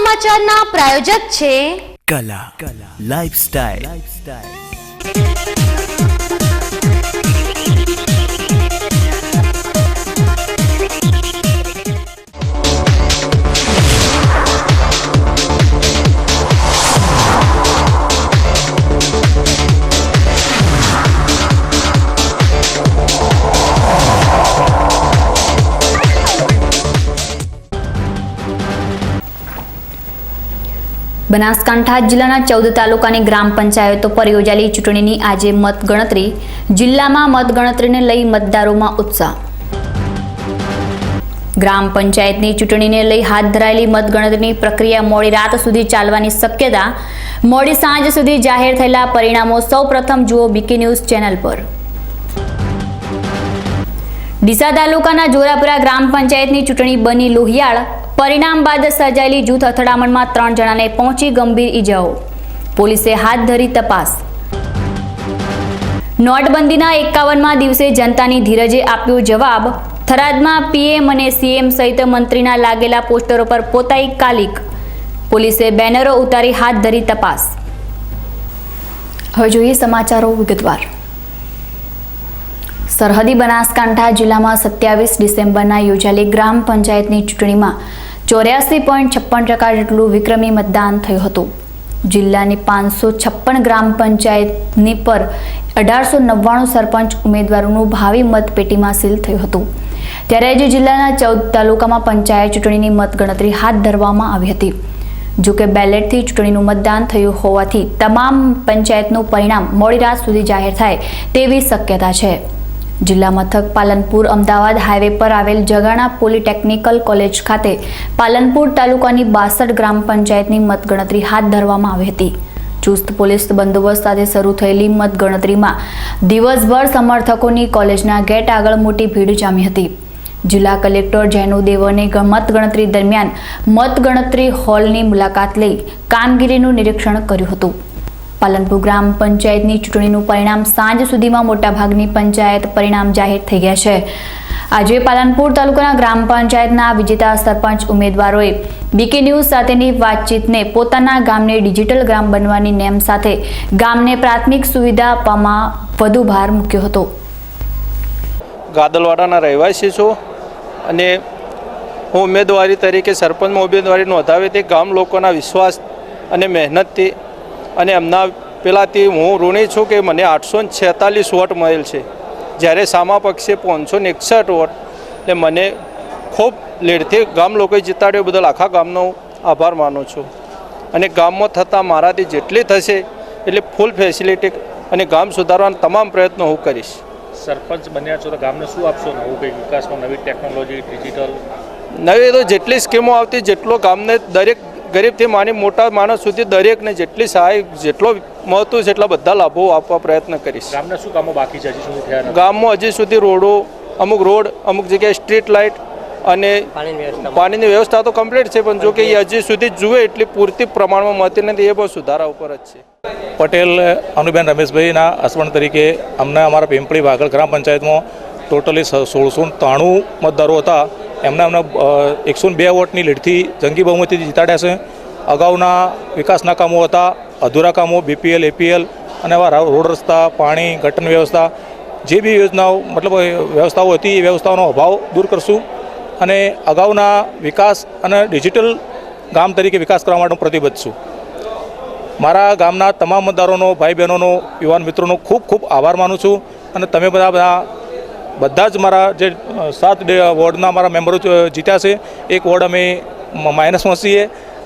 સમાચારના પ્રાયોજક છે કલા લાઇફસ્ટાઇલ। બનાસકાંઠા જિલ્લાના 14 તાલુકાની ગ્રામ પંચાયતો પર યોજાયેલી ચૂંટણીની આજે મતગણતરી। જિલ્લામાં મતગણતરીને લઈ મતદારોમાં ઉત્સાહ। ગ્રામ પંચાયતની ચૂંટણીને લઈ હાથ ધરાયેલી મતગણતરીની પ્રક્રિયા મોડી રાત સુધી ચાલવાની શક્યતા। મોડી સાંજ સુધી જાહેર થયેલા પરિણામો સૌપ્રથમ જુઓ બીકે ન્યૂઝ ચેનલ પર। ડીસા તાલુકાના જોરાપુરા ગ્રામ પંચાયતની ચૂંટણી બની લોહિયાળ। પરિણામ બાદ સર્જાયેલી જૂથ અથડામણમાં 3 જણાને પહોંચી ગંભીર ઈજાઓ। પોલીસે હાથ ધરી તપાસ। નોટબંધીના 51મા દિવસે જનતાની ધીરજે આપ્યો જવાબ। થરાદમાં પીએમ અને સીએમ સહિત મંત્રીના લાગેલા પોસ્ટરો પર પોતાઈ કાલિક। પોલીસે બેનરો ઉતારી હાથ ધરી તપાસ। હવે જોઈએ સમાચારો વિગતવાર। સરહદી બનાસકાંઠા જિલ્લામાં 27 ડિસેમ્બરના યોજાયેલી ગ્રામ પંચાયતની ચૂંટણીમાં 84.56% જેટલું વિક્રમી મતદાન થયું હતું। જિલ્લાની 556 ગ્રામ પંચાયતની પર 1899 સરપંચ ઉમેદવારોનું ભાવિ મતપેટીમાં સીલ થયું હતું। ત્યારે આજે જિલ્લાના 14 તાલુકામાં પંચાયત ચૂંટણીની મતગણતરી હાથ ધરવામાં આવી હતી। જોકે બેલેટથી ચૂંટણીનું મતદાન થયું હોવાથી તમામ પંચાયતનું પરિણામ મોડી રાત સુધી જાહેર થાય તેવી શક્યતા છે। જિલ્લા મથક પાલનપુર અમદાવાદ હાઈવે પર આવેલ જગાણા પોલિટેકનિકલ કોલેજ ખાતે પાલનપુર તાલુકાની 62 ગ્રામ પંચાયતની મતગણતરી હાથ ધરવામાં આવી હતી। ચુસ્ત પોલીસ બંદોબસ્ત સાથે શરૂ થયેલી મતગણતરીમાં દિવસભર સમર્થકોની કોલેજના ગેટ આગળ મોટી ભીડ જામી હતી। જિલ્લા કલેક્ટર જૈનુ દેવને મતગણતરી દરમિયાન મતગણતરી હોલની મુલાકાત લઈ કામગીરીનું નિરીક્ષણ કર્યું હતું। પાલનપુર ગ્રામ પંચાયતની ચૂંટણીનું પરિણામ સાંજ સુધીમાં મોટાભાગની પંચાયત પરિણામ જાહેર થઈ ગયા છે। આજે પાલનપુર તાલુકાના ગ્રામ પંચાયતના વિજેતા સરપંચ ઉમેદવારોએ બીકે ન્યૂઝ સાથેની વાતચીતને પોતાના ગામને ડિજિટલ ગ્રામ બનવાની નેમ સાથે ગામને પ્રાથમિક સુવિધા આપવામાં વધુ ભાર મૂક્યો હતો। ગાદલવાડાના રહેવાસી છું અને હું ઉમેદવારી તરીકે સરપંચમાં ઉમેદવારી નોંધાવી તે ગામ લોકોના વિશ્વાસ અને મહેનતથી અને એમના પેલાથી હું ઋણી છું કે મને 846 વોટ મળેલ છે, જ્યારે સામા પક્ષે 561 વોટ। એટલે મને ખૂબ લીડથી ગામ લોકોએ જીતાડ્યો બદલ આખા ગામનો આભાર માનું છું અને ગામમાં થતાં મારાથી જેટલી થશે એટલે ફૂલ ફેસિલિટી અને ગામ સુધારવાના તમામ પ્રયત્નો હું કરીશ। સરપંચ બન્યા છો તો ગામને શું આપશો? નવું કંઈ વિકાસમાં નવી ટેકનોલોજી, ડિજિટલ નવી તો જેટલી સ્કીમો આવતી જેટલો ગામને દરેક ગરીબથી માની મોટા માણસ સુધી દરેકને જેટલી સહાય જેટલો મળતું છે એટલા બધા લાભો આપવા પ્રયત્ન કરીશ। ગામને શું કામો બાકી છે હજી સુધી થયા? ગામમાં હજી સુધી રોડો, અમુક રોડ, અમુક જગ્યાએ સ્ટ્રીટ લાઇટ અને પાણીની વ્યવસ્થા તો કમ્પ્લીટ છે, પણ જો કે એ હજી સુધી જુએ એટલી પૂરતી પ્રમાણમાં મળતી નથી, એ બહુ સુધારા ઉપર જ છે। પટેલ અનુબેન રમેશભાઈના હસબન્ડ તરીકે અમને અમારા પિંપળી વાગડ ગ્રામ પંચાયતમાં ટોટલી 1693 મતદારો હતા। એમને 102 વોટની લીડથી જંગી બહુમતીથી જીતાડ્યા છે। અગાઉના વિકાસના કામો હતા, અધૂરા કામો, બીપીએલ, એપીએલ અને આવા રોડ રસ્તા, પાણી, ગટરની વ્યવસ્થા, જે બી યોજનાઓ મતલબ વ્યવસ્થાઓ હતી એ વ્યવસ્થાઓનો અભાવ દૂર કરશું અને અગાઉના વિકાસ અને ડિજિટલ ગામ તરીકે વિકાસ કરવા માટે પ્રતિબદ્ધ છું। મારા ગામના તમામ મતદારોનો, ભાઈ બહેનોનો, યુવાન મિત્રોનો ખૂબ ખૂબ આભાર માનું છું અને તમે બધા જ મારા જે 7 વોર્ડના મારા મેમ્બરો જીત્યા છે। એક વોર્ડ અમે માઇનસમાં છીએ,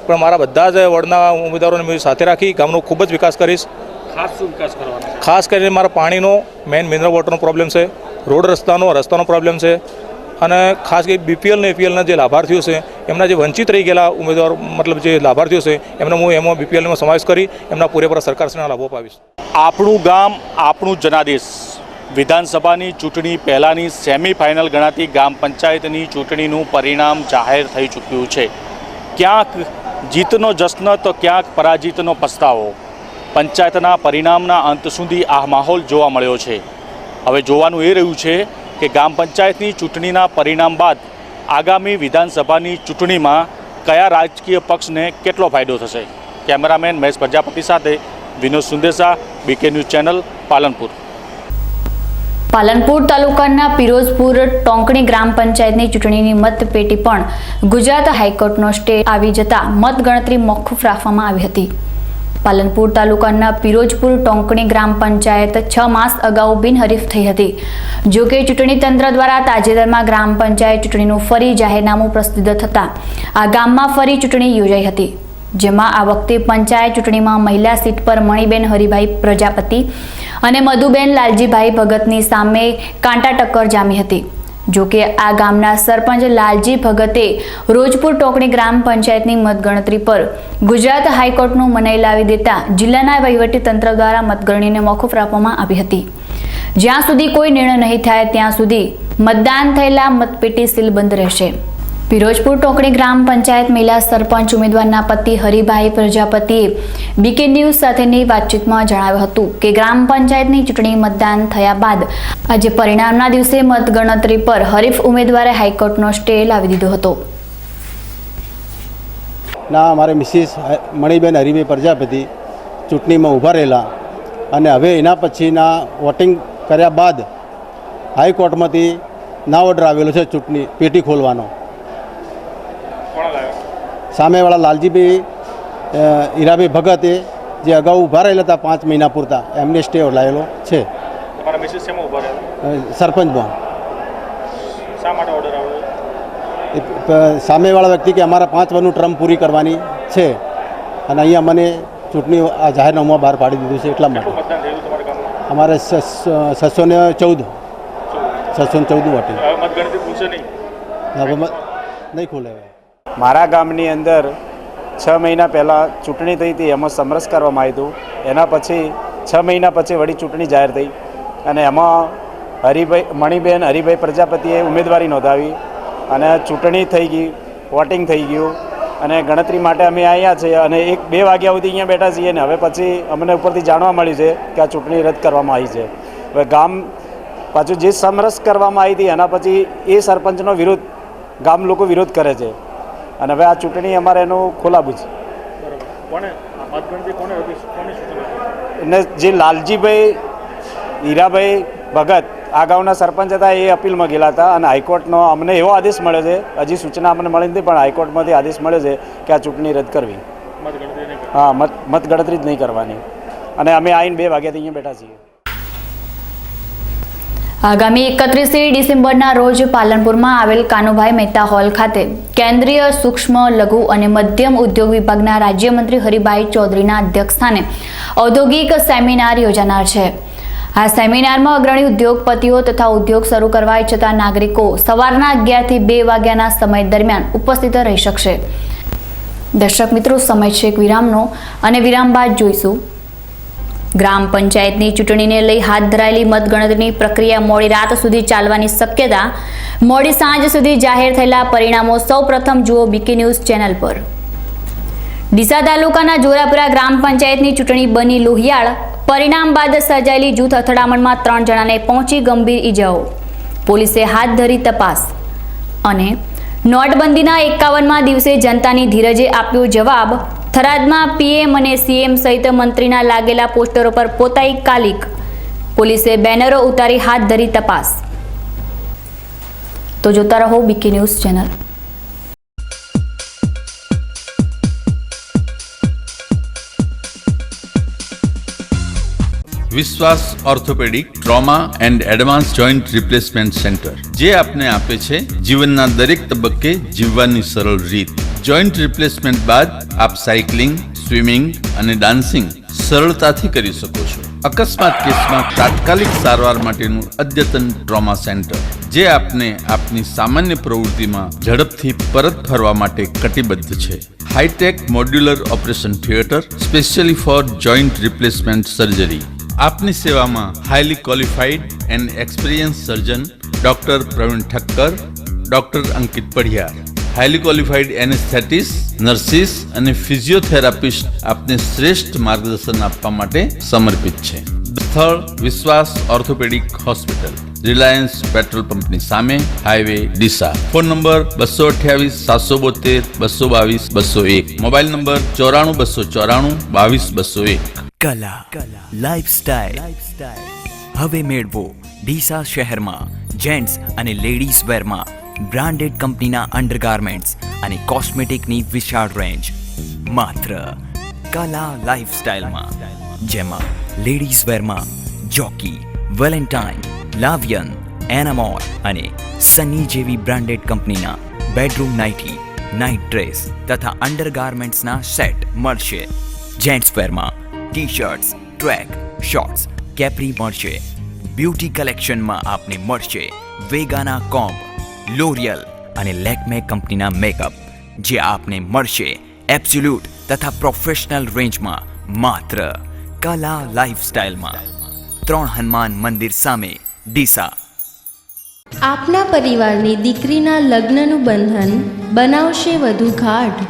પણ મારા બધા જ વોર્ડના ઉમેદવારોને મેં સાથે રાખી ગામનો ખૂબ જ વિકાસ કરીશ। ખાસ શું વિકાસ કરવાનો? ખાસ કરીને મારા પાણીનો મેઇન મિનરલ વોટરનો પ્રોબ્લેમ છે, રોડ રસ્તાનો પ્રોબ્લેમ છે અને ખાસ કરીને બીપીએલ અને એપીએલના જે લાભાર્થીઓ છે એમના જે વંચિત રહી ગયેલા ઉમેદવારો મતલબ જે લાભાર્થીઓ છે એમને હું એમાં બીપીએલમાં સમાવેશ કરી એમના પૂરેપૂરા સરકારશ્રીના લાભો અપાવીશ। આપણું ગામ આપણું જનાદેશ વિધાનસભાની ચૂંટણી પહેલાંની સેમિફાઇનલ ગણાતી ગ્રામ પંચાયતની ચૂંટણીનું પરિણામ જાહેર થઈ ચૂક્યું છે। ક્યાંક જીતનો જશ્ન તો ક્યાંક પરાજિતનો પસ્તાવો। પંચાયતના પરિણામના અંત સુધી આ માહોલ જોવા મળ્યો છે। હવે જોવાનું એ રહ્યું છે કે ગ્રામ પંચાયતની ચૂંટણીના પરિણામ બાદ આગામી વિધાનસભાની ચૂંટણીમાં કયા રાજકીય પક્ષને કેટલો ફાયદો થશે? કેમેરામેન મહેશ પ્રજાપતિ સાથે Vinod Sundesa, BK news channel, Palanpur. Palanpur તાલુકાના પિરોજપુર ટોંકણી ગ્રામ પંચાયતની ચૂંટણીની મતપેટી પણ ગુજરાત હાઈકોર્ટનો સ્ટે આવી જતા મતગણતરી મોકૂફ રાખવામાં આવી હતી. પાલનપુર તાલુકાના પિરોજપુર ટોંકણી ગ્રામ પંચાયત 6 માસ અગાઉ બિનહરીફ થઈ હતી. જો કે ચૂંટણી તંત્ર દ્વારા તાજેતરમાં ગ્રામ પંચાયત ચૂંટણીનું ફરી જાહેરનામું પ્રસિદ્ધ થતાં આ ગામમાં ફરી ચૂંટણી યોજાઈ હતી, જેમાં આ વખતે પંચાયત ચૂંટણીમાં મહિલા સીટ પર મણિબેન હરિભાઈ પ્રજાપતિ અને મધુબેન લાલજીભાઈ ભગતની સામે કાંટા ટક્કર જામી હતી. જો કે આ ગામના સરપંચ લાલજી ભગતે રોજપુર ટોકણી ગ્રામ પંચાયતની મતગણતરી પર ગુજરાત હાઈકોર્ટનું મનાઈ લાવી દેતા જિલ્લાના વહીવટી તંત્ર દ્વારા મતગણતરીને મોકૂફ રાખવામાં આવી હતી. જ્યાં સુધી કોઈ નિર્ણય નહીં થાય ત્યાં સુધી મતદાન થયેલા મતપેટી સીલબંધ રહેશે. પિરોજપુર ટોકણી ગ્રામ પંચાયત મહિલા સરપંચ ઉમેદવારના પતિ હરિભાઈ પ્રજાપતિએ બીકે ન્યૂઝ સાથેની વાતચીતમાં જણાવ્યું હતું કે ગ્રામ પંચાયતની ચૂંટણી મતદાન થયા બાદ આજે પરિણામના દિવસે મતગણતરી પર હરીફ ઉમેદવારે હાઈકોર્ટનો સ્ટે લાવી દીધો હતો. મારે મિસિસ મણિબેન હરિભાઈ પ્રજાપતિ ચૂંટણીમાં ઊભા રહેલા અને હવે એના પછીના વોટિંગ કર્યા બાદ હાઈકોર્ટમાંથી ના ઓર્ડર આવેલો છે ચૂંટણી પેટી ખોલવાનો. સામેવાળા લાલજીભાઈ હીરાભાઈ ભગતે જે અગાઉ ઊભા રહેલા હતા 5 મહિના પૂરતા, એમને સ્ટે લાવેલો છે. સરપંચમાં સામેવાળા વ્યક્તિ કે અમારા 5 વર્ષનું ટર્મ પૂરી કરવાની છે અને અહીંયા મને ચૂંટણી આ જાહેરનામું બહાર પાડી દીધું છે. એટલા માટે અમારે 614 વોટિંગ નહીં ખોલે. મારા ગામની અંદર 6 મહિના પહેલાં ચૂંટણી થઈ હતી, એમાં સમરસ કરવામાં આવ્યું હતું. એના પછી 6 મહિના પછી વળી ચૂંટણી જાહેર થઈ અને એમાં મણિબેન હરિભાઈ પ્રજાપતિએ ઉમેદવારી નોંધાવી અને ચૂંટણી થઈ ગઈ, વોટિંગ થઈ ગયું અને ગણતરી માટે અમે આવ્યા છીએ અને 1-2 વાગ્યા સુધી અહીંયા બેઠા છીએ. ને હવે પછી અમને ઉપરથી જાણવા મળ્યું છે કે આ ચૂંટણી રદ કરવામાં આવી છે. હવે ગામ પાછું જે સમરસ કરવામાં આવી હતી એના પછી એ સરપંચનો વિરોધ ગામ લોકો વિરોધ કરે છે અને હવે આ ચૂંટણી અમારે એનું ખોલાવું છે. અને જે લાલજીભાઈ હીરાભાઈ ભગત આ ગામના સરપંચ હતા, એ અપીલમાં ગયેલા હતા અને હાઈકોર્ટનો અમને એવો આદેશ મળ્યો છે, હજી સૂચના અમને મળી નથી પણ હાઈકોર્ટમાંથી આદેશ મળ્યો છે કે આ ચૂંટણી રદ કરવી. હા, મતગણતરી જ નહીં કરવાની અને અમે આવીને 2 વાગ્યાથી અહીંયા બેઠા છીએ. આગામી 31 ડિસેમ્બરના રોજ પાલનપુરમાં આવેલ કાનુભાઈ મહેતા હોલ ખાતે કેન્દ્રીય સૂક્ષ્મ, લઘુ અને મધ્યમ ઉદ્યોગ વિભાગના રાજ્યમંત્રી હરિભાઈ ચૌધરીના અધ્યક્ષસ્થાને ઔદ્યોગિક સેમિનાર યોજાનાર છે. આ સેમિનારમાં અગ્રણી ઉદ્યોગપતિઓ તથા ઉદ્યોગ શરૂ કરવા ઈચ્છતા નાગરિકો સવારના 11 થી 2 વાગ્યાના સમય દરમિયાન ઉપસ્થિત રહી શકશે. દર્શક મિત્રો, સમય છે એક વિરામનો અને વિરામ બાદ જોઈશું ગ્રામ પંચાયતની ચૂંટણીને લઈ હાથ ધરાયેલી મતગણતરીની પ્રક્રિયા મોડી રાત સુધી ચાલવાની શક્યતા. મોડી સાંજ સુધી જાહેર થયેલા પરિણામો સૌપ્રથમ જુઓ બીકે ન્યૂઝ ચેનલ પર. ડીસા તાલુકાના જોરાપુરા ગ્રામ પંચાયતની ચૂંટણી બની લોહિયાળ. પરિણામ બાદ સર્જાયેલી જૂથ અથડામણમાં 3 જણાને પહોંચી ગંભીર ઈજાઓ. પોલીસે હાથ ધરી તપાસ. અને નોટબંધીના 51મા દિવસે જનતાની ધીરજે આપ્યો જવાબ. થરાદમાં પીએમ અને સીએમ સહિત મંત્રીના લાગેલા પોસ્ટરો પર પોતાઈ કાલિક. પોલીસે બેનરો ઉતારી હાથ ધરી તપાસ. તો જોતા રહો બીકે ન્યૂઝ ચેનલ. વિશ્વાસ orthopaedic trauma and advance joint replacement centre, જે આપને આપે છે જીવનના દરેક તબક્કે જીવવાની સરળ રીત. જોઈન્ટ રિપ્લેસમેન્ટ બાદ આપ સાયકલિંગ, સ્વિમિંગ અને ડાન્સિંગ સરળતાથી કરી શકો છો. અકસ્માત કેસમાં તાત્કાલિક સારવાર માટેનું અદ્યતન ટ્રોમા સેન્ટર, જે આપને આપની સામાન્ય પ્રવૃત્તિમાં ઝડપથી પરત ફરવા માટે કટિબદ્ધ છે. High tech modular operation theatre specially for joint replacement surgery. આપની સેવામાં highly qualified and experience surgeon doctor Pravin Thakkar, doctor Ankit Padhiyar, highly qualified anaesthetist, nurses અને ફિઝિયોથેરાપિસ્ટ આપને શ્રેષ્ઠ માર્ગદર્શન આપવા માટે સમર્પિત છે. સ્થળ વિશ્વાસ ઓર્થોપેડિક હોસ્પિટલ, રિલાયન્સ પેટ્રોલ પંપની સામે, highway Deesa. Phone number 228 722 222 201. Mobile number 94 294 22 201. કલા લાઇફસ્ટાઇલ હવે મેળવો ડીસા શહેરમાં જેન્ટ્સ અને લેડીઝ વેરમાં બ્રાન્ડેડ કંપનીના અંડરગાર્મેન્ટ્સ અને કોસ્મેટિકની વિશાળ રેન્જ માત્ર કલા લાઇફસ્ટાઇલમાં, જેમાં લેડીઝ વેરમાં જોકી, વેલેન્ટાઇન, લાવિયન, એનામોર અને સની જેવી બ્રાન્ડેડ કંપનીના બેડરૂમ નાઇટી, નાઇટ ડ્રેસ તથા અંડરગાર્મેન્ટ્સના સેટ મળશે. જેન્ટ્સ વેરમાં ટી-શર્ટ્સ, ટ્રેક, શોર્ટ્સ, કેપ્રી મળશે. બ્યુટી કલેક્શનમાં આપને મળશે વેગાના કોમ્બ, લોરિયલ અને લેક્મે કંપનીના મેકઅપ, જે આપને મળશે એબ્સોલ્યુટ તથા પ્રોફેશનલ રેન્જમાં માત્ર કલા લાઇફસ્ટાઇલમાં. 3 હનુમાન મંદિર સામે, ડીસા. આપના પરિવારની દીકરીના લગ્નનું બંધન બનાવશે વધુ ગાઢ.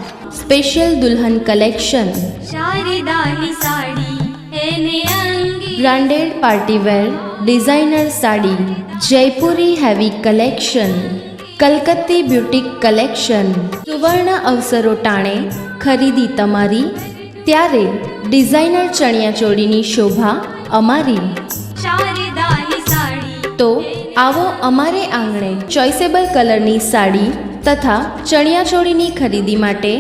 સ્પેશિયલ દુલ્હન કલેક્શન, શારદાની સાડી એને અંગી, branded party wear designer sari, Jaipuri heavy collection, કલકત્તી બ્યુટીક કલેક્શન. સુવર્ણ અવસરો ટાણે ખરીદી તમારી, ત્યારે ડિઝાઇનર ચણિયાચોળીની શોભા અમારી. શારદાની સાડી તો આવો અમારે આંગણે ચોઇસેબલ કલરની સાડી તથા ચણિયાચોળીની ખરીદી માટે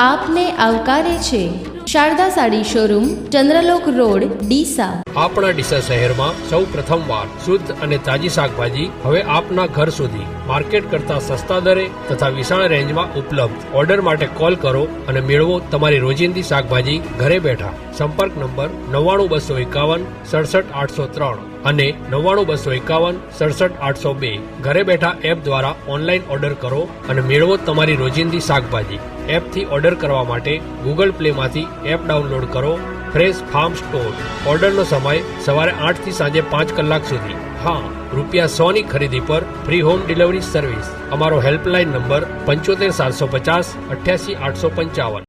આપને આવકારે છે શારદા સાડી શોરૂમ, ચંદ્રલોક રોડ, ડીસા. આપણા ડીસા શહેરમાં સૌ પ્રથમવાર શુદ્ધ અને તાજી શાકભાજી હવે આપના ઘર સુધી માર્કેટ કરતા સસ્તા દરે તથા વિશાળ રેન્જમાં ઉપલબ્ધ. ઓર્ડર માટે કોલ કરો અને મેળવો તમારી રોજિંદી શાકભાજી ઘરે બેઠા. સંપર્ક નંબર 99251 67803 અને 99251 67802. ઘરે બેઠા એપ દ્વારા ઓનલાઈન ઓર્ડર કરો અને મેળવો તમારી રોજિંદી શાકભાજી. એપથી ઓર્ડર કરવા માટે ગૂગલ પ્લેમાંથી એપ ડાઉનલોડ કરો. Fresh farm store. ઓર્ડરનો સમય સવારે 8 થી સાંજે 5 કલાક સુધી. હા, ₹100ની ખરીદી પર ફ્રી હોમ ડિલિવરી સર્વિસ. અમારો હેલ્પલાઇન નંબર 75 750 88 855.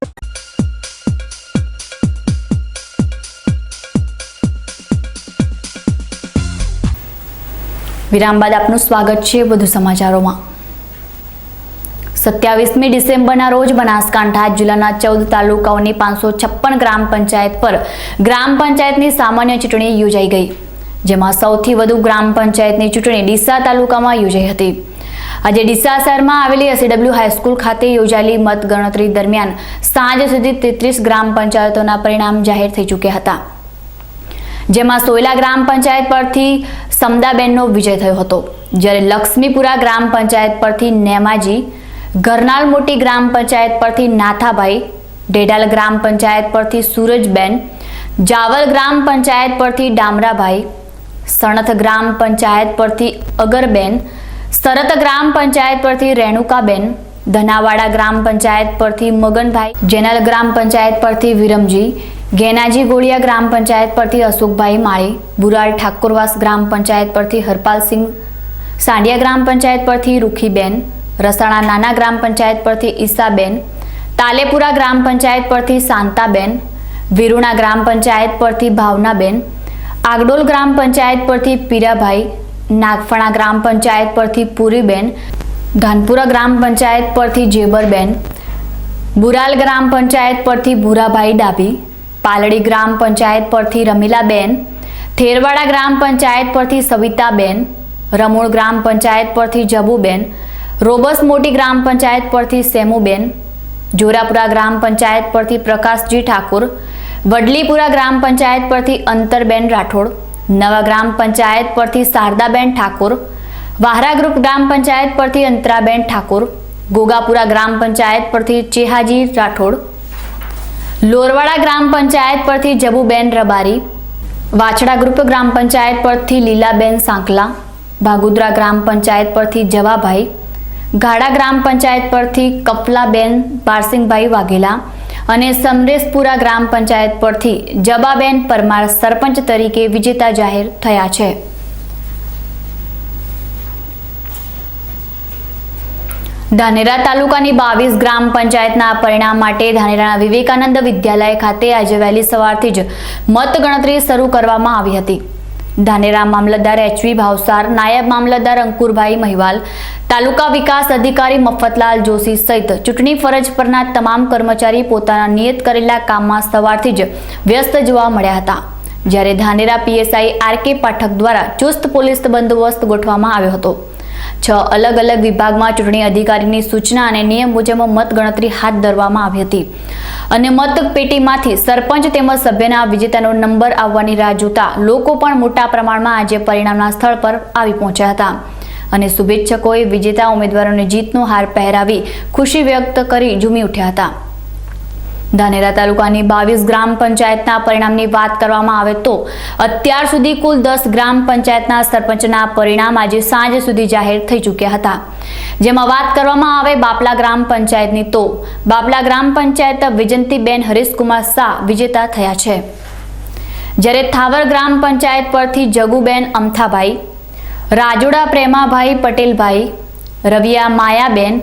વિરામ બાદ આપનું સ્વાગત છે વધુ સમાચારોમાં. 27મી ડિસેમ્બરના રોજ બનાસકાંઠા જિલ્લાના 14 તાલુકાઓની 556 ગ્રામ પંચાયત પર ગ્રામ પંચાયતની સામાન્ય ચૂંટણી યોજાઈ ગઈ, જેમાં સૌથી વધુ ગ્રામ પંચાયતની ચૂંટણી ડીસા તાલુકામાં યોજાઈ હતી. આજે ડીસા શહેરમાં આવેલી એસડબલ્યુ હાઈસ્કૂલ ખાતે યોજાયેલી મતગણતરી દરમિયાન સાંજ સુધી 33 ગ્રામ પંચાયતોના પરિણામ જાહેર થઈ ચૂક્યા હતા, જેમાં સોયલા ગ્રામ પંચાયત પરથી સમદાબેનનો વિજય થયો હતો, જ્યારે લક્ષ્મીપુરા ગ્રામ પંચાયત પરથી નેમાજી, ઘરનાલ મોટી ગ્રામ પંચાયત પરથી નાથાભાઈ, ડેડાલ ગ્રામ પંચાયત પરથી સૂરજબેન, જાવલ ગ્રામ પંચાયત પરથી ડામરાભાઈ, સણથ ગ્રામ પંચાયત પરથી અગરબેન, સરત ગ્રામ પંચાયત પરથી રેણુકાબેન, ધનાવાડા ગ્રામ પંચાયત પરથી મગનભાઈ, જેનલ ગ્રામ પંચાયત પરથી વિરમજી, ગેનાજી ગોળિયા ગ્રામ પંચાયત પરથી અશોકભાઈ માળી, બુરાળ ઠાકોરવાસ ગ્રામ પંચાયત પરથી હરપાલસિંહ, સાંડિયા ગ્રામ પંચાયત પરથી રૂખીબેન, રસાણા નાના ગ્રામ પંચાયત પરથી ઈસાબેન, તાલેપુરા ગ્રામ પંચાયત પરથી શાંતાબેન, વિરુણા ગ્રામ પંચાયત પરથી ભાવનાબેન, આગડોલ ગ્રામ પંચાયત પરથી પીરાભાઈ, નાગફણા ગ્રામ પંચાયત પરથી પુરીબેન, ધાનપુરા ગ્રામ પંચાયત પરથી જેબરબેન, બુરાલ ગ્રામ પંચાયત પરથી ભૂરાભાઈ ડાભી, પાલડી ગ્રામ પંચાયત પરથી રમીલાબેન, થેરવાડા ગ્રામ પંચાયત પરથી સવિતાબેન, રમૂળ ગ્રામ પંચાયત પરથી જબુબેન, રોબસ મોટી ગ્રામ પંચાયત પરથી સેમુબેન, જોરાપુરા ગ્રામ પંચાયત પરથી પ્રકાશજી ઠાકુર, વડલીપુરા ગ્રામ પંચાયત પરથી અંતરબેન રાઠોડ, નવા ગ્રામ પંચાયત પરથી શારદાબેન ઠાકુર, વાહરા ગ્રુપ ગ્રામ પંચાયત પરથી અંતરાબેન ઠાકુર, ગોગાપુરા ગ્રામ પંચાયત પરથી ચેહાજી રાઠોડ, લોરવાડા ગ્રામ પંચાયત પરથી જબુબેન રબારી, વાછડા ગ્રુપ ગ્રામ પંચાયત પરથી લીલાબેન સાંકલા, ભાગુદ્રા ગ્રામ પંચાયત પરથી જવાભાઈ, ગાડા ગ્રામ પંચાયત પરથી કપલાબેન બારસિંગભાઈ વાઘેલા અને સમરેશપુરા ગ્રામ પંચાયત પરથી જબાબેન પરમાર સરપંચ તરીકે વિજેતા જાહેર થયા છે. ધાનેરા તાલુકાની 22 ગ્રામ પંચાયતના પરિણામ માટે ધાનેરાના વિવેકાનંદ વિદ્યાલય ખાતે આજે વહેલી સવારથી જ મતગણતરી શરૂ કરવામાં આવી હતી, ધાનેરા મામલતદાર એચવી ભાવસાર, નાયબ મામલતદાર અંકુરભાઈ મહિવાલ, તાલુકા વિકાસ અધિકારી મફતલાલ જોશી સહિત ચૂંટણી ફરજ પરના તમામ કર્મચારી પોતાના નિયત કરેલા કામમાં સવારથી જ વ્યસ્ત જોવા મળ્યા હતા. જ્યારે ધાનેરા પીએસઆઈ આર.કે. પાઠક દ્વારા ચુસ્ત પોલીસ બંદોબસ્ત ગોઠવવામાં આવ્યો હતો. 6 અલગ અલગ વિભાગમાં ચૂંટણી અધિકારીની સૂચના અને નિયમ મુજબ મતગણતરી હાથ ધરવામાં આવી હતી અને મતપેટીમાંથી સરપંચ તેમજ સભ્યના વિજેતાનો નંબર આવવાની રાહ જોતા લોકો પણ મોટા પ્રમાણમાં આજે પરિણામના સ્થળ પર આવી પહોંચ્યા હતા અને શુભેચ્છકોએ વિજેતા ઉમેદવારોને જીતનો હાર પહેરાવી ખુશી વ્યક્ત કરી ઝૂમી ઉઠ્યા હતા. ધાનેરા તાલુકાની 22 ગ્રામ પંચાયતના પરિણામની વાત કરવામાં આવે તો અત્યાર સુધી કુલ 10 ગ્રામ પંચાયતના સરપંચના પરિણામ આજે સાંજ સુધી જાહેર થઈ ચૂક્યા હતા. જેમાં વાત કરવામાં આવે બાપલા ગ્રામ પંચાયતની તો બાપલા ગ્રામ પંચાયત વિજંતીબેન હરીશકુમાર શાહ વિજેતા થયા છે. જ્યારે થાવર ગ્રામ પંચાયત પરથી જગુબેન અમથાભાઈ, રાજોડા પ્રેમાભાઈ પટેલભાઈ, રવિયા માયાબેન,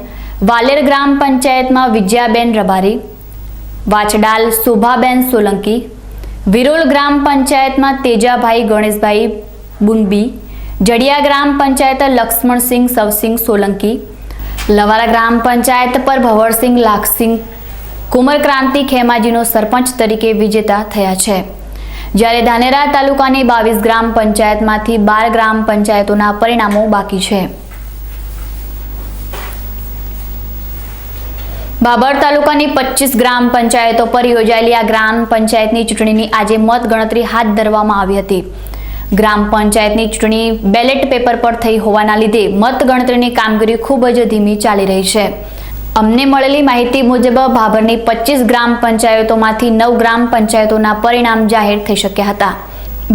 વાલેર ગ્રામ પંચાયતમાં વિજયાબેન રબારી, વાછડાલ શોભાબેન સોલંકી, વિરોલ ગ્રામ પંચાયતમાં તેજાભાઈ ગણેશભાઈ બુનબી, જડિયા ગ્રામ પંચાયત લક્ષ્મણસિંહ સવસિંહ સોલંકી, લવારા ગ્રામ પંચાયત પર ભવરસિંહ લાખસિંહ કુમરક્રાંતિ ખેમાજીનો સરપંચ તરીકે વિજેતા થયા છે. જ્યારે ધાનેરા તાલુકાની 22 ગ્રામ પંચાયતમાંથી 12 ગ્રામ પંચાયતોના પરિણામો બાકી છે. બાબર તાલુકાની 25 ગ્રામ પંચાયતો પર યોજાયેલી આ ગ્રામ પંચાયતની ચૂંટણીની આજે મતગણતરી હાથ ધરવામાં આવી હતી. ગ્રામ પંચાયતની ચૂંટણી બેલેટ પેપર પર થઈ હોવાના લીધે મતગણતરીની કામગીરી ખૂબ જ ધીમી ચાલી રહી છે. અમને મળેલી માહિતી મુજબ બાબરની 25 ગ્રામ પંચાયતોમાંથી 9 ગ્રામ પંચાયતોના પરિણામ જાહેર થઈ શક્યા હતા.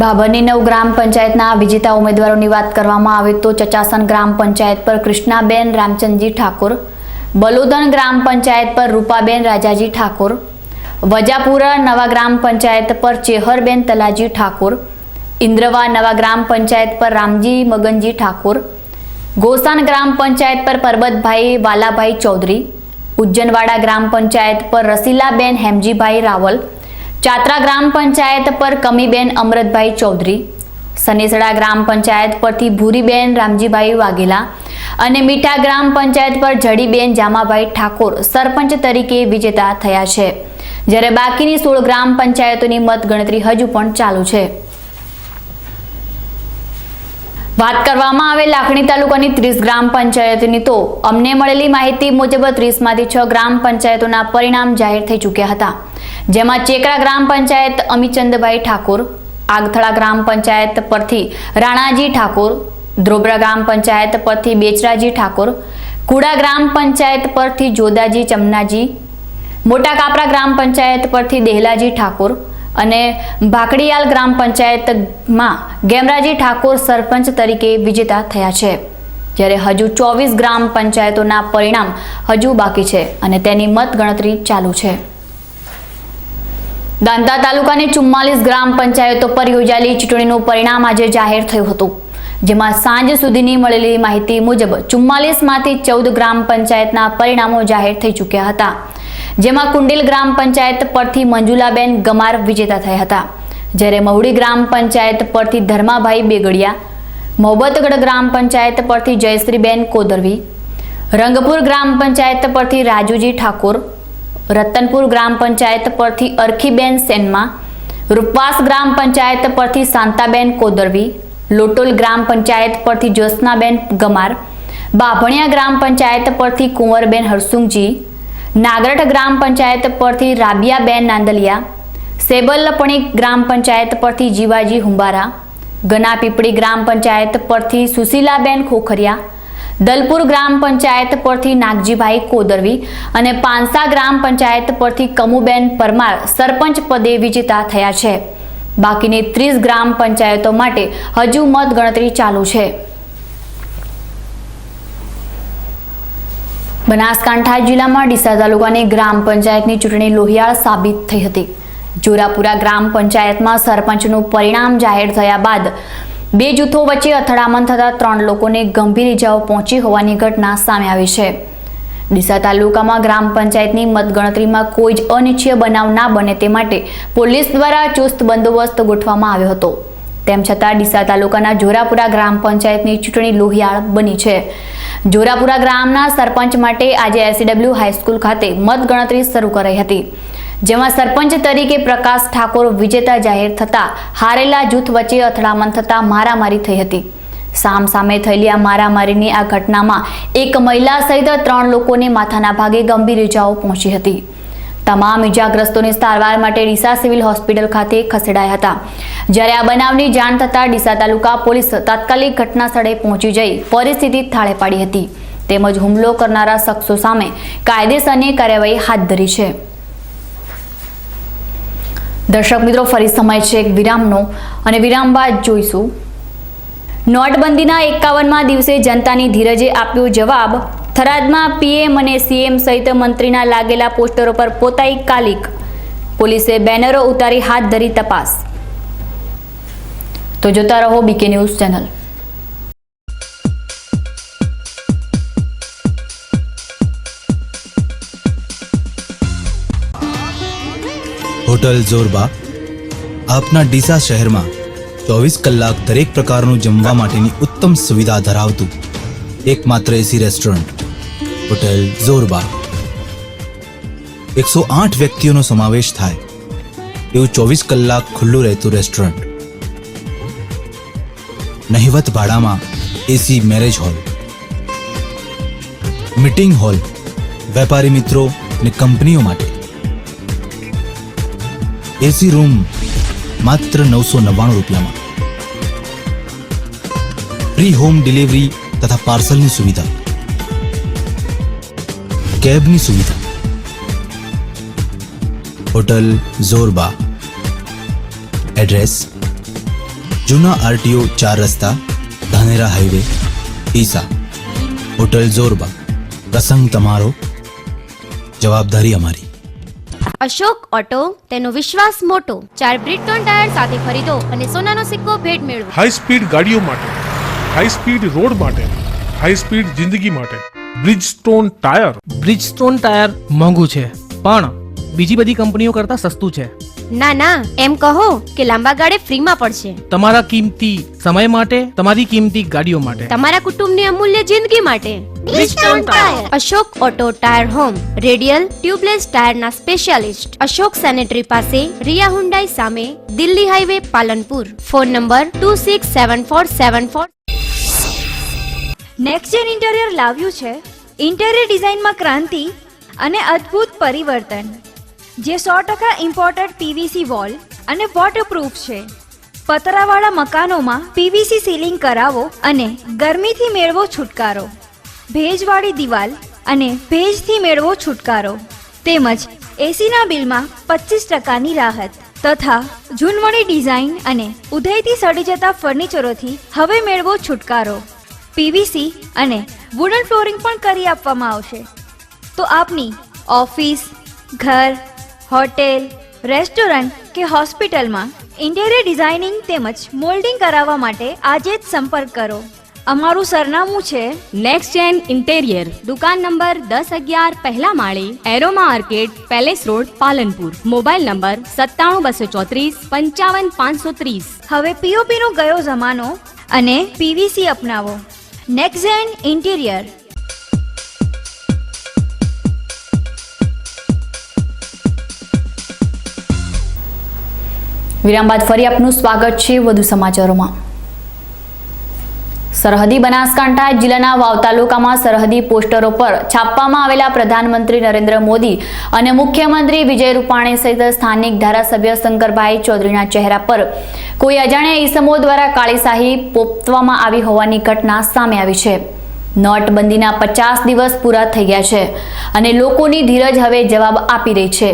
બાબરની 9 ગ્રામ પંચાયતના વિજેતા ઉમેદવારોની વાત કરવામાં આવે તો ચચાસન ગ્રામ પંચાયત પર કૃષ્ણાબેન રામચંદજી ઠાકોર, બલોદન ગ્રામ પંચાયત પર રૂપાબેન રાજાજી ઠાકોર, વજાપુરા નવા ગ્રામ પંચાયત પર ચેહરબેન તલાજી ઠાકોર, ઇન્દ્રવા નવા ગ્રામ પંચાયત પર રામજી મગનજી ઠાકોર, ગોસાન ગ્રામ પંચાયત પર પરબતભાઈ વાલાભાઈ ચૌધરી, ઉજ્જનવાડા ગ્રામ પંચાયત પર રસીલાબેન હેમજીભાઈ રાવલ, ચાત્રા ગ્રામ પંચાયત પર કમીબેન અમરતભાઈ ચૌધરી, સનેસડા ગ્રામ પંચાયત પરથી ભૂરીબેન રામજીભાઈ વાઘેલા અને મીઠા ગ્રામ પંચાયત પર જડીબેન જામાભાઈ ઠાકોર સરપંચ તરીકે વિજેતા થયા છે. જ્યારે બાકીની 16 ગ્રામ પંચાયતોની મતગણતરી હજુ પણ ચાલુ છે. વાત કરવામાં આવે લાખણી તાલુકાની 30 ગ્રામ પંચાયતની તો અમને મળેલી માહિતી મુજબ 30માંથી 6 ગ્રામ પંચાયતોના પરિણામ જાહેર થઈ ચૂક્યા હતા. જેમાં ચેકરા ગ્રામ પંચાયત અમીચંદભાઈ ઠાકોર, આગથળા ગ્રામ પંચાયત પરથી રાણાજી ઠાકોર, ધ્રોબરા ગ્રામ પંચાયત પરથી બેચરાજી ઠાકોર, કુડા ગ્રામ પંચાયત પરથી જોદાજી ચમનાજી, મોટા કાપરા ગ્રામ પંચાયત પરથી દેહલાજી ઠાકોર અને ભાકડીયાલ ગ્રામ પંચાયતમાં ગેમરાજી ઠાકોર સરપંચ તરીકે વિજેતા થયા છે. જ્યારે હજુ 24 ગ્રામ પંચાયતોના પરિણામ હજુ બાકી છે અને તેની મતગણતરી ચાલુ છે. દાંતા તાલુકાની 44 ગ્રામ પંચાયતો પર યોજાયેલી ચૂંટણીનું પરિણામ આજે જાહેર થયું હતું. જેમાં સાંજ સુધીની મળેલી માહિતી મુજબ 44માંથી 14 ગ્રામ પંચાયતના પરિણામો જાહેર થઈ ચૂક્યા હતા. જેમાં કુંડિલ ગ્રામ પંચાયત પરથી મંજુલાબેન ગમાર વિજેતા થયા હતા. જ્યારે મહુડી ગ્રામ પંચાયત પરથી ધર્માભાઈ બેગડિયા, મોહબ્બતગઢ ગ્રામ પંચાયત પરથી જયશ્રીબેન કોદરવી, રંગપુર ગ્રામ પંચાયત પરથી રાજુજી ઠાકોર, રતનપુર ગ્રામ પંચાયત પરથી અરખીબેન સેનમાં, રૂપવાસ ગ્રામ પંચાયત પરથી શાંતાબેન કોદરવી, લોટોલ ગ્રામ પંચાયત પરથી જ્યોત્સનાબેન ગમાર, બાભણિયા ગ્રામ પંચાયત પરથી કુંવરબેન હરસુંગજી, નાગરઠ ગ્રામ પંચાયત પરથી રાબિયાબેન નાંદલિયા, સેબલપણી ગ્રામ પંચાયત પરથી જીવાજી હુંબારા, ગનાપીપળી ગ્રામ પંચાયત પરથી સુશીલાબેન ખોખરિયા, દલપુર ગ્રામ પંચાયત પરથી નાગજીભાઈ કોદરવી અને પાંસા ગ્રામ પંચાયત પરથી કમુબેન પરમાર સરપંચ પદે વિજેતા થયા છે. બાકીની 30 ગ્રામ પંચાયતો માટે હજુ મતગણતરી ચાલુ છે. બનાસકાંઠા જિલ્લામાં ડીસા તાલુકાની ગ્રામ પંચાયતની ચૂંટણી લોહિયાળ સાબિત થઈ હતી. જોરાપુરા ગ્રામ પંચાયતમાં સરપંચનું પરિણામ જાહેર થયા બાદ 2 જૂથો વચ્ચે અથડામણ થતા 3 લોકોને ગંભીર ઇજાઓ પહોંચી હોવાની ઘટના સામે આવી છે. ડીસા તાલુકામાં ગ્રામ પંચાયતની મતગણતરીમાં કોઈ જ અનિચ્છનીય બનાવ ના બને તે માટે પોલીસ દ્વારા ચુસ્ત બંદોબસ્ત ગોઠવવામાં આવ્યો હતો. તેમ છતાં ડીસા તાલુકાના જોરાપુરા ગ્રામ પંચાયતની ચૂંટણી લોહિયાળ બની છે. જોરાપુરા ગ્રામના સરપંચ માટે આજે એસસીડબલ્યુ હાઈસ્કૂલ ખાતે મતગણતરી શરૂ કરાઈ હતી, જેમાં સરપંચ તરીકે પ્રકાશ ઠાકોર વિજેતા જાહેર થતા હારેલા જૂથ વચ્ચે અથડામણ થતા મારામારી થઈ હતી. સામસામે થયેલી આ મારામારીની આ ઘટનામાં એક મહિલા સહિત 3 લોકોને માથાના ભાગે ગંભીર ઇજાઓ પહોંચી હતી. તમામ ઇજાગ્રસ્તોને સારવાર માટે ડીસા સિવિલ હોસ્પિટલ ખાતે ખસેડાયા હતા. જ્યારે આ બનાવની જાણ થતાં ડીસા તાલુકા પોલીસ તાત્કાલિક ઘટના સ્થળે પહોંચી જઈ પરિસ્થિતિ થાળે પાડી હતી, તેમજ હુમલો કરનારા શખ્સો સામે કાયદેસરની કાર્યવાહી હાથ ધરી છે. દર્શક મિત્રો, ફરી સમય છે એક વિરામનો અને વિરામ બાદ જોઈશું નોટબંધીના 51મા દિવસે જનતાની ધીરજે આપ્યો જવાબ. થરાદમાં પીએમ અને સીએમ સહિત મંત્રીના લાગેલા પોસ્ટરો પર પોતાઈ કાલિક. પોલીસે બેનરો ઉતારી હાથ ધરી તપાસ. તો જોતા રહો બીકે ન્યૂઝ ચેનલ. હોટલ જોરબા આપના ડીસા શહેરમાં 24 કલાક દરેક પ્રકારનું જમવા માટેની ઉત્તમ સુવિધા ધરાવતું એકમાત્ર એસી રેસ્ટોરન્ટ હોટલ જોરબા. 108 વ્યક્તિઓનો સમાવેશ થાય એવું 24 કલાક ખુલ્લું રહેતું રેસ્ટોરન્ટ. નહિવત ભાડામાં એસી મેરેજ હોલ, મીટિંગ હોલ, વેપારી મિત્રો અને કંપનીઓ માટે એસી રૂમ માત્ર 999 રૂપિયામાં. ફ્રી હોમ ડિલિવરી તથા પાર્સલની સુવિધા, કેબની સુવિધા. હોટલ જોરબા. એડ્રેસ જૂના આરટીઓ 4 રસ્તા, ધાનેરા હાઈવે, ડીસા. હોટલ જોરબા. પ્રસંગ તમારો, જવાબદારી અમારી. અશોક ઓટો, તેનો વિશ્વાસ મોટો. 4 બ્રિટોન ટાયર સાથે ખરીદો અને સોનાનો સિક્કો ભેટ મેળવો. હાઈ સ્પીડ ગાડીઓ માટે, હાઈ સ્પીડ રોડ માટે, હાઈ સ્પીડ જિંદગી માટે બ્રિજસ્ટોન ટાયર. બ્રિજસ્ટોન ટાયર મોંઘું છે પણ બીજી બધી કંપનીઓ કરતાં સસ્તું છે. ના ના, એમ કહો કે લાંબા ગાળે ફ્રીમાં પડશે. તમારા કિંમતી સમય માટે, તમારી કિંમતી ગાડીઓ માટે, તમારા કુટુંબની અમૂલ્ય જિંદગી માટે Bridgestone tyre. Ashok auto tyre home, radial tubeless ટાયરના સ્પેશિયાલિસ્ટ. અશોક સેનેટરી પાસે, રિયા હુન્ડાઈ સામે, Delhi highway, Palanpur. Phone number 267474. Next gen interior લાવ્યું છે ઇન્ટિરિયર ડિઝાઇનમાં ક્રાંતિ અને અદ્ભુત પરિવર્તન, જે 100% ઇમ્પોર્ટેડ પીવીસી વોલ અને વોટરપ્રૂફ છે. પતરાવાળા મકાનોમાં પીવીસી સીલિંગ કરાવો અને ગરમીથી મેળવો છુટકારો. ભેજવાળી દિવાલ અને ભેજથી મેળવો છુટકારો. તેમજ એસીના બિલમાં 25%ની રાહત તથા ઝૂનવણી ડિઝાઇન અને ઉધઈથી સડી જતા ફર્નિચરોથી હવે મેળવો છુટકારો. પીવીસી અને વુડન ફ્લોરિંગ પણ કરી આપવામાં આવશે. તો આપની ઓફિસ, ઘર, હોટેલ, રેસ્ટોરન્ટ કે હોસ્પિટલમાં ઇન્ટિરિયર ડિઝાઇનિંગ તેમજ મોલ્ડિંગ કરાવવા માટે આજે જ સંપર્ક કરો. અમારું સરનામું છે નેક્સ્ટ જેન ઇન્ટેરિયર, દુકાન નંબર 1011, પહેલા માળે, aroma arcade, palace road, Palanpur. Mobile number 97 234 55 530. હવે પીઓપી નો ગયો જમાનો અને પીવીસી અપનાવો. Next gen interior. વિરામ બાદ ફરી આપનું સ્વાગત છે વધુ સમાચારોમાં. સરહદી બનાસકાંઠા જિલ્લાના વાવ તાલુકામાં સરહદી પોસ્ટરો પર છાપવામાં આવેલા પ્રધાનમંત્રી નરેન્દ્ર મોદી અને મુખ્યમંત્રી વિજય રૂપાણી સહિત સ્થાનિક ધારાસભ્ય શંકરભાઈ ચૌધરીના ચહેરા પર કોઈ અજાણ્યા ઈસમો દ્વારા કાળીશાહી પોપવામાં આવી હોવાની ઘટના સામે આવી છે. નોટબંધીના 50 દિવસ પૂરા થઈ ગયા છે અને લોકોની ધીરજ હવે જવાબ આપી રહી છે.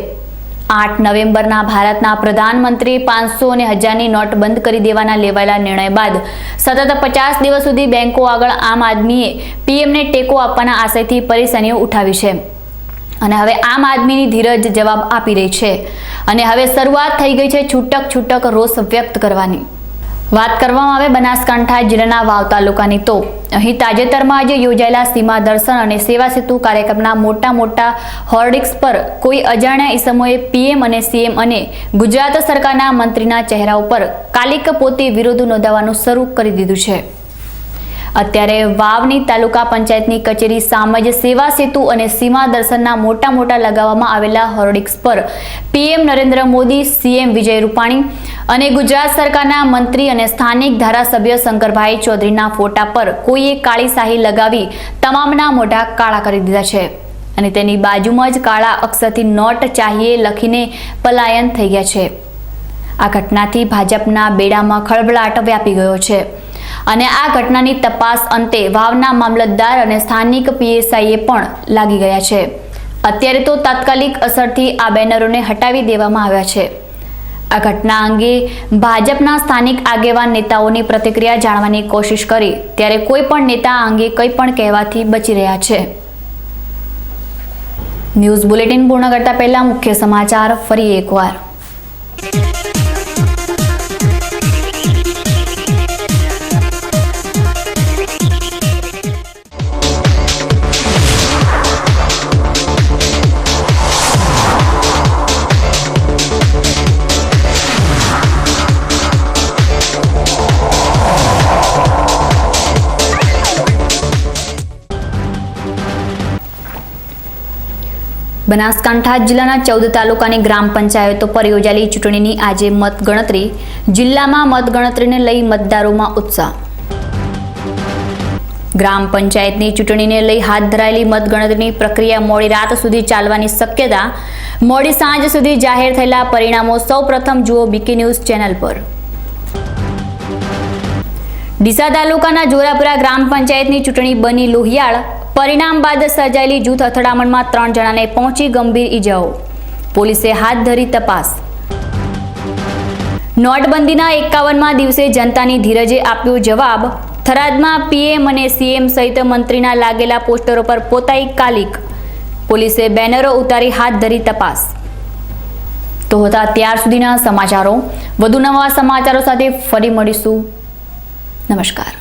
8 નવેમ્બરના ભારતના પ્રધાનમંત્રી 500 અને 1000ની નોટ બંધ કરી દેવાના લેવાયેલા નિર્ણય બાદ સતત 50 દિવસ સુધી બેંકો આગળ આમ આદમીએ પીએમને ટેકો આપવાના આશયથી પરેશાનીઓ ઉઠાવી છે અને હવે આમ આદમીની ધીરજ જવાબ આપી રહી છે અને હવે શરૂઆત થઈ ગઈ છે છૂટક રોષ વ્યક્ત કરવાની. વાત કરવામાં આવે બનાસકાંઠા જિલ્લાના વાવ તાલુકાની તો અહીં તાજેતરમાં જે યોજાયેલા સીમા દર્શન અને સેવા સેતુ કાર્યક્રમના મોટા હોર્ડિંગ્સ પર કોઈ અજાણ્યા ઈસમોએ પીએમ અને સીએમ અને ગુજરાત સરકારના મંત્રીના ચહેરા ઉપર કાલિક પોતે વિરોધ નોંધાવવાનું શરૂ કરી દીધું છે. અત્યારે વાવની તાલુકા પંચાયતની કચેરી સામે જ સેવા સેતુ અને સીમા દર્શનના મોટા લગાવવામાં આવેલા હોર્ડિંગ્સ પર પીએમ નરેન્દ્ર મોદી, સીએમ વિજય રૂપાણી અને ગુજરાત સરકારના મંત્રી અને સ્થાનિક ધારાસભ્ય શંકરભાઈ ચૌધરીના ફોટા પર કોઈએ કાળી શાહી લગાવી તમામના મોઢા કાળા કરી દીધા છે અને તેની બાજુમાં જ કાળા અક્ષરથી નોટ ચાહીએ લખીને પલાયન થઈ ગયા છે. આ ઘટનાથી ભાજપના બેડામાં ખળભળાટ વ્યાપી ગયો છે અને આ ઘટનાની તપાસ અંતે વાવના મામલતદાર અને સ્થાનિક પીએસઆઈએ પણ લાગી ગયા છે. અત્યારે તો તાત્કાલિક અસરથી આ બેનરોને હટાવી દેવામાં આવ્યા છે. આ ઘટના અંગે ભાજપના સ્થાનિક આગેવાન નેતાઓની પ્રતિક્રિયા જાણવાની કોશિશ કરી ત્યારે કોઈ પણ નેતા આ અંગે કંઈ પણ કહેવાથી બચી રહ્યા છે. ન્યૂઝ બુલેટિન પૂર્ણ કરતા પહેલા મુખ્ય સમાચાર ફરી એકવાર. બનાસકાંઠા જિલ્લાના 14 તાલુકાની ગ્રામ પંચાયતો પર યોજાયેલી ચૂંટણીની આજે મતગણતરી. જિલ્લામાં મતગણતરીને લઈ મતદારોમાં ઉત્સાહ. ગ્રામ પંચાયતની ચૂંટણીને લઈ હાથ ધરાયેલી મતગણતરીની પ્રક્રિયા મોડી રાત સુધી ચાલવાની શક્યતા. મોડી સાંજ સુધી જાહેર થયેલા પરિણામો સૌપ્રથમ જુઓ બીકે ન્યૂઝ ચેનલ પર. ડીસા તાલુકાના જોરાપુરા ગ્રામ પંચાયતની ચૂંટણી બની લોહિયાળ. પરિણામ બાદ સર્જાયેલી જૂથ અથડામણમાં 3 જણાને પહોંચી ગંભીર ઈજાઓ. પોલીસે હાથ ધરી તપાસ. નોટબંધીના 51મા દિવસે જનતાની ધીરજે આપ્યો જવાબ. થરાદમાં પીએમ અને સીએમ સહિત મંત્રીના લાગેલા પોસ્ટરો પર પોતાઈ કાલિક. પોલીસે બેનરો ઉતારી હાથ ધરી તપાસ. તો હતા ત્યાર સુધીના સમાચારો. વધુ નવા સમાચારો સાથે ફરી મળીશું. નમસ્કાર.